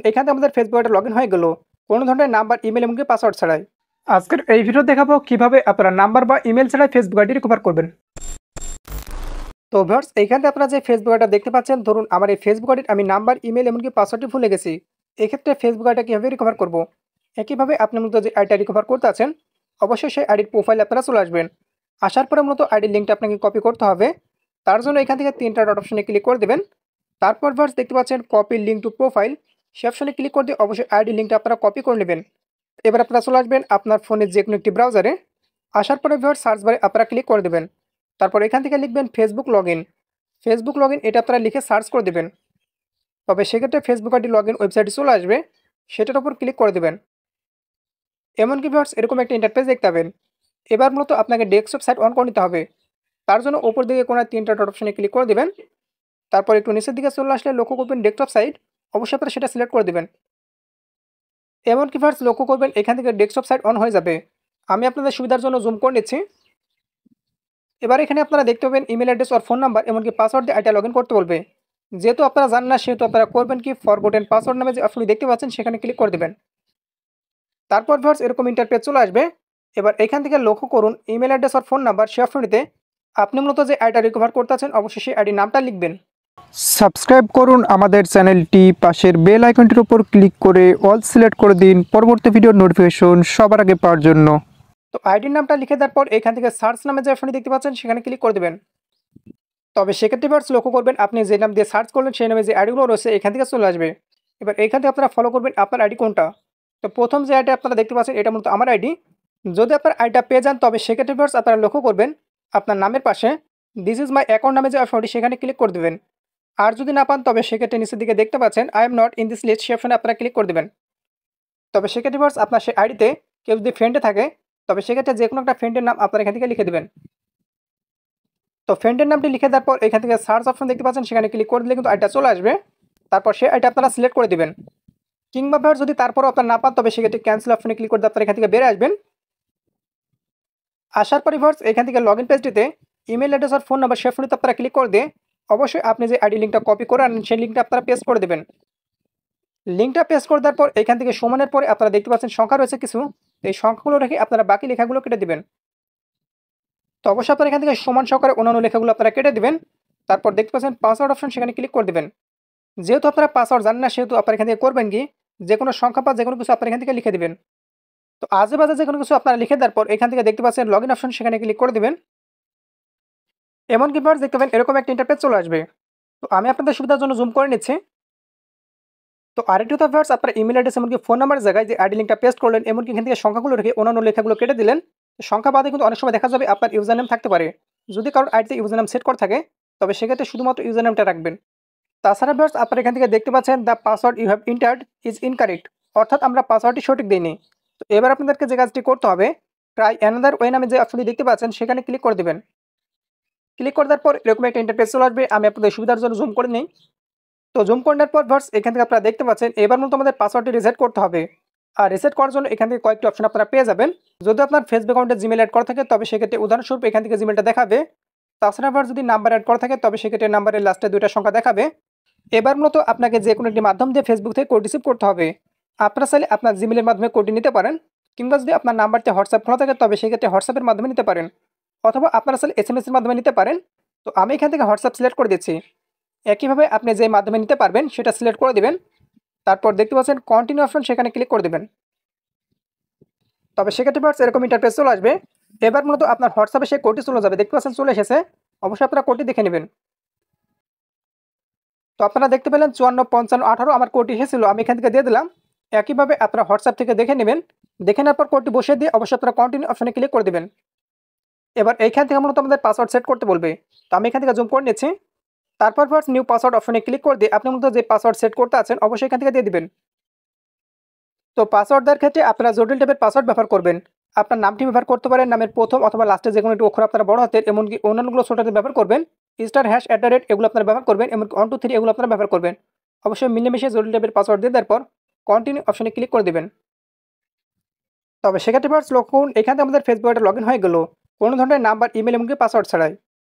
এখানে আমাদের ফেসবুকে লগ ইন হয়ে গেল কোনো ধরনের নাম্বার ইমেল এমনকি পাসওয়ার্ড ছাড়াই। আজকের এই ভিডিও দেখাবো কিভাবে আপনারা নাম্বার বা ইমেল ছাড়াই ফেসবুক আইডি রিকভার করবেন। তো ভিউয়ার্স এইখানে আপনারা যে ফেসবুক আইডিটা দেখতে পাচ্ছেন, ধরুন আমার এই ফেসবুক আইডির আমি নাম্বার ইমেল এমনকি পাসওয়ার্ডটি ভুলে গেছি। এক্ষেত্রে ফেসবুক আইডিটা কীভাবে রিকভার করব? একইভাবে আপনি মূলত যে আইডিটা রিকভার করতে আছেন, অবশ্যই সেই আইডির প্রোফাইলে আপনারা চলে আসবেন। আসার পরে মূলত আইডির লিঙ্কটা আপনাকে কপি করতে হবে। তার জন্য এখান থেকে তিনটা ডট অপশনে ক্লিক করে দেবেন। তারপর ভিউয়ার্স দেখতে পাচ্ছেন কপি লিঙ্ক টু প্রোফাইল, সে অপশনে ক্লিক করে দিয়ে অবশ্যই আইডি লিঙ্কটা আপনারা কপি করে নেবেন। এবার আপনারা চলে আসবেন আপনার ফোনের যে কোনো একটি ব্রাউজারে। আসার পরে ভিউয়ার্স সার্চ বারে আপনারা ক্লিক করে দেবেন। তারপর এখান থেকে লিখবেন Facebook log in. Facebook log in এটা আপনারা লিখে সার্চ করে দেবেন। তবে সেক্ষেত্রে ফেসবুক আইডি লগ ইন ওয়েবসাইটে চলে আসবে, সেটার উপর ক্লিক করে দেবেন। এমনকি ভিউয়ার্স এরকম একটা ইন্টারফেস দেখতে পাবেন। এবার মূলত আপনাকে ডেস্কটপ সাইট অন করে নিতে হবে। তার জন্য ওপর দিকে কোনো তিনটা ডট অপশনে ক্লিক করে দেবেন। তারপর একটু নিচের দিকে চলে আসলে লক্ষ্য করবেন ডেস্কটপ সাইট, অবশ্যই আপনারা সেটা সিলেক্ট করে দেবেন। এমনকি ভিউয়ার্স লক্ষ্য করবেন এখান থেকে ডেস্কটপ সাইট অন হয়ে যাবে। আমি আপনাদের সুবিধার জন্য জুম করে নিচ্ছি। এবার এখানে আপনারা দেখতে পাবেন ইমেল অ্যাড্রেস আর ফোন নাম্বার এমনকি পাসওয়ার্ড দিয়ে আইডিটা লগ ইন করতে বলবে। যেহেতু আপনারা জানেন না, সেহেতু আপনারা করবেন কি, ফরগটেন পাসওয়ার্ড নামে যে অপশনটি দেখতে পাচ্ছেন সেখানে ক্লিক করে দেবেন। তারপর ভিউয়ার্স এরকম ইন্টারপেজ চলে আসবে। এবার এখান থেকে লক্ষ্য করুন ইমেল অ্যাড্রেস আর ফোন নাম্বার সে অপশনটিতে আপনি মূলত যে আইডিটা রিকভার করতে আছেন, অবশ্যই সেই আইডি নামটা লিখবেন। সাবস্ক্রাইব করুন আমাদের চ্যানেলটি, পাশের বেল আইকনটির উপর ক্লিক করে অল সিলেক্ট করে দিন পরবর্তী ভিডিওর নোটিফিকেশন সবার আগে পাওয়ার জন্য। তো আইডির নামটা লিখে দেওয়ার পর এখান থেকে সার্চ নামে যে অপশনটি দেখতে পাচ্ছেন সেখানে ক্লিক করে দেবেন। তবে সেক্ষেত্রে ভিউয়ার্স লক্ষ্য করবেন আপনি যে নাম দিয়ে সার্চ করলেন সেই নামে যে আইডিগুলো রয়েছে এখান থেকে চলে আসবে। এবার এখান থেকে আপনারা ফলো করবেন আপনার আইডি কোনটা। তো প্রথম যে আইডি আপনারা দেখতে পাচ্ছেন এটা মূলত আমার আইডি। যদি আপনার আইডিটা পেয়ে যান, তবে সেক্ষেত্রে ভিউয়ার্স আপনারা লক্ষ্য করবেন আপনার নামের পাশে দিস ইজ মাই অ্যাকাউন্ট নামে যে অপশনটি সেখানে ক্লিক করে দেবেন। আর যদি না পান, তবে সেক্ষেত্রে নিচের দিকে দেখতে পাচ্ছেন I am not in this list, সে অপশনে আপনারা ক্লিক করে দেবেন। তবে সেক্ষেত্রে ভিউয়ার্স আপনার সেই আইডিতে কেউ যদি ফ্রেন্ডে থাকে, তবে সেক্ষেত্রে যে কোনো একটা ফ্রেন্ডের নাম আপনারা এখান থেকে লিখে দেবেন। তো ফ্রেন্ডের নামটি লিখে দেওয়ার পর এখান থেকে সার্চ অপশন দেখতে পাচ্ছেন সেখানে ক্লিক করে দিলে কিন্তু আইডিটা চলে আসবে। তারপর সেই আইডিটা আপনারা সিলেক্ট করে দেবেন। কিংবা ভিউয়ার্স যদি তারপরও আপনার না পান, তবে সেক্ষেত্রে ক্যান্সেল অপশনে ক্লিক করে দিয়ে আপনারা এখান থেকে বেরিয়ে আসবেন। আসার পরে ভিউয়ার্স এখান থেকে লগ ইন পেজটিতে ইমেল অ্যাড্রেস আর ফোন নাম্বার সে ফোনটিতে আপনারা ক্লিক করে দিয়ে অবশ্যই আপনি যে আইডি লিঙ্কটা কপি করে আনেন সেই লিঙ্কটা আপনারা পেস্ট করে দেবেন। লিঙ্কটা পেস্ট করে দেওয়ার পর এখান থেকে সমানের পরে আপনারা দেখতে পাচ্ছেন সংখ্যা রয়েছে কিছু, এই সংখ্যাগুলো রেখে আপনারা বাকি লেখাগুলো কেটে দেবেন। তো অবশ্যই আপনারা এখান থেকে সমান সহকারে অন্যান্য লেখাগুলো আপনারা কেটে দেবেন। তারপর দেখতে পাচ্ছেন পাসওয়ার্ড অপশন, সেখানে ক্লিক করে দেবেন। যেহেতু আপনারা পাসওয়ার্ড জানেন না, সেহেতু আপনারা এখান থেকে করবেন কি, যে কোনো সংখ্যা বা যে কোনো কিছু আপনারা এখান থেকে লিখে দেবেন। তো আজে বাজে যে কোনো কিছু আপনারা লিখে দেওয়ার পর এখান থেকে দেখতে পাচ্ছেন লগ ইন অপশন, সেখানে ক্লিক করে দেবেন। এমনকি ভিউয়ার্স দেখতে পাবেন এরকম একটা ইন্টারফেস চলে আসবে। তো আমি আপনাদের সুবিধার জন্য জুম করে নিচ্ছি। তো আরেকটি কথা ভিউয়ার্স, আপনার ইমেল অ্যাড্রেস এমনকি ফোন নাম্বারের জায়গায় যে আইডি লিঙ্কটা পেস্ট করলেন, এমনকি এখান থেকে সংখ্যাগুলো রেখে অন্যান্য লেখাগুলো কেটে দিলেন। সংখ্যা বাদে কিন্তু অনেক সময় দেখা যাবে আপনার ইউজার নেম থাকতে পারে। যদি কারোর আইডিতে ইউজার নেম সেট করা থাকে, তবে সেক্ষেত্রে শুধুমাত্র ইউজার নেমটা রাখবেন। তাছাড়া ভিউয়ার্স আপনারা এখান থেকে দেখতে পাচ্ছেন the password you have entered is incorrect, অর্থাৎ আমরা পাসওয়ার্ডটি সঠিক দিইনি। তো এবার আপনাদেরকে যে কাজটি করতে হবে, ট্রাই অ্যানাদার ওয়ে নামে যে অপশনটি দেখতে পাচ্ছেন সেখানে ক্লিক করে দেবেন। ক্লিক করে দেওয়ার পর এরকম একটা ইন্টারফেস চলে আসবে। আমি আপনাদের সুবিধার জন্য জুম করে নিই। তো জুম করে নেওয়ার পর ভিউয়ার্স এখান থেকে আপনারা দেখতে পাচ্ছেন এবার মতো আমাদের পাসওয়ার্ডটি রিসেট করতে হবে। আর রিসেট করার জন্য এখান থেকে কয়েকটি অপশন আপনারা পেয়ে যাবেন। যদি আপনার ফেসবুক অ্যাকাউন্টে জিমেল অ্যাড করা থাকে, তবে সেক্ষেত্রে উদাহরণস্বরূপ এখান থেকে জিমেলটা দেখাবে। তাছাড়া আবার যদি নাম্বার অ্যাড করা থাকে, তবে সেক্ষেত্রে নাম্বারের লাস্টে 2টা সংখ্যা দেখাবে। এবার মূলত আপনাকে যে কোনো একটি মাধ্যম দিয়ে ফেসবুক থেকে কোড রিসিভ করতে হবে। আপনারা চাইলে আপনার জিমেলের মাধ্যমে কোডটি নিতে পারেন, কিংবা যদি আপনার নাম্বারটি হোয়াটসঅ্যাপ খোলা থাকে, তবে সেক্ষেত্রে হোয়াটসঅ্যাপের মাধ্যমে নিতে পারেন, অথবা আপনারা চাইলে এসএমএস এর মাধ্যমে নিতে পারেন। তো আমি এখান থেকে হোয়াটসঅ্যাপ সিলেক্ট করে দিচ্ছি। একইভাবে আপনি যে মাধ্যমে নিতে পারবেন সেটা সিলেক্ট করে দেবেন। তারপর দেখতে পাচ্ছেন কন্টিনিউ অপশন, সেখানে ক্লিক করে দেবেন। তবে সেক্ষেত্রে ভিউয়ার্স এরকম ইন্টারফেস চলে আসবে। এবার মূলত আপনার হোয়াটসঅ্যাপে সেই কোডটি চলে যাবে। দেখতে পাচ্ছেন চলে এসেছে। অবশ্যই আপনারা কোডটি দেখে নেবেন। তো আপনারা দেখতে পেলেন 54 55 18 আমার কোডটি এসেছিল, আমি এখান থেকে দিয়ে দিলাম। একইভাবে আপনারা হোয়াটসঅ্যাপ থেকে দেখে নেবেন। দেখে নেওয়ার পর কোডটি বসিয়ে দিয়ে অবশ্যই আপনারা কন্টিনিউ অপশনে ক্লিক করে দেবেন। এবার এইখান থেকে মূলত আমাদের পাসওয়ার্ড সেট করতে বলবে। তো আমি এখান থেকে জুম করে নিচ্ছি। তারপর ভিউয়ার্স নিউ পাসওয়ার্ড অপশনে ক্লিক করে দিয়ে আপনি মূলত যে পাসওয়ার্ড সেট করতে আছেন, অবশ্যই এখান থেকে দিয়ে দিবেন। তো পাসওয়ার্ড দেওয়ার ক্ষেত্রে আপনারা জটিল টাইপের পাসওয়ার্ড ব্যবহার করবেন। আপনার নামটি ব্যবহার করতে পারেন, নামের প্রথম অথবা লাস্টে যে কোনো একটি অক্ষর আপনারা বড় হাতের, এমনকি অন্যান্যগুলো ছোট হাতের ব্যবহার করবেন। স্টার হ্যাশ @ এগুলো আপনারা ব্যবহার করবেন, এমনকি 1 2 3 এগুলো আপনারা ব্যবহার করবেন। অবশ্যই মিলেমিশে জটিল টাইপের পাসওয়ার্ড দিয়ে দেওয়ার পর কন্টিনিউ অপশনে ক্লিক করে দেবেন। তবে সেক্ষেত্রে ভিউয়ার্স লক্ষ্য করুন এখানে আমাদের ফেসবুকে লগ ইন হয়ে গেল কোনো ধরনের নাম্বার ইমেল এমনকি পাসওয়ার্ড ছাড়াই।